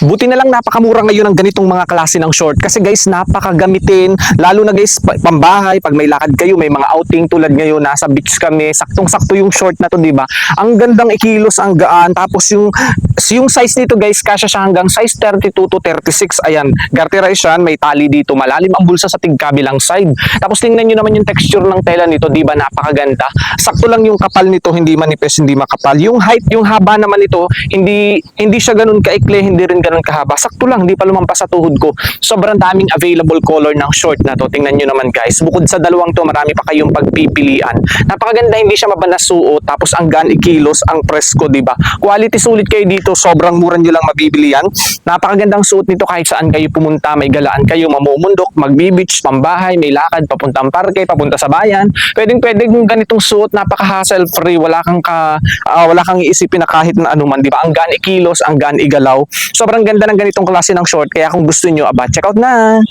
Buti na lang napakamura ngayon ng ganitong mga klase ng short kasi guys napakagamitin lalo na guys pambahay pag may lakad kayo may mga outing tulad ngayon nasa beach kami saktong-sakto yung short na to, di ba? Ang gandang ikilos, ang gaan, tapos yung size nito guys kasya siya hanggang size 32 to 36. Ayan, garterized yan, may tali dito, malalim ang bulsa sa tigkabilang side. Tapos tingnan niyo naman yung texture ng tela nito, di ba? Napakaganda. Sakto lang yung kapal nito, hindi manipis, hindi makapal. Yung height, yung haba naman nito, hindi siya ganun kaikli, hindi rin ganun kahaba. Sakto lang, hindi pa lumampas sa tuhod ko. Sobrang daming available color ng short na to. Tingnan nyo naman guys. Bukod sa dalawang to, marami pa kayong pagpipilian. Napakaganda, hindi siya mabanasuot. Tapos ang gaan ikilos, ang presko, di ba? Quality sulit kayo dito. Sobrang mura nyo lang mabibili yan. Napakagandang suot nito kahit saan kayo pumunta. May galaan kayo, mamumundok, magbi-beach, pambahay, may lakad, papuntang parke, papunta sa bayan. Pwedeng ganitong suot, napaka-hassle free. Wala kang iisipin na kahit na anuman, di ba? Ang gaan ikilos, ang gaan igalaw. Sobrang ganda ng ganitong klase ng short, kaya kung gusto nyo, check out na!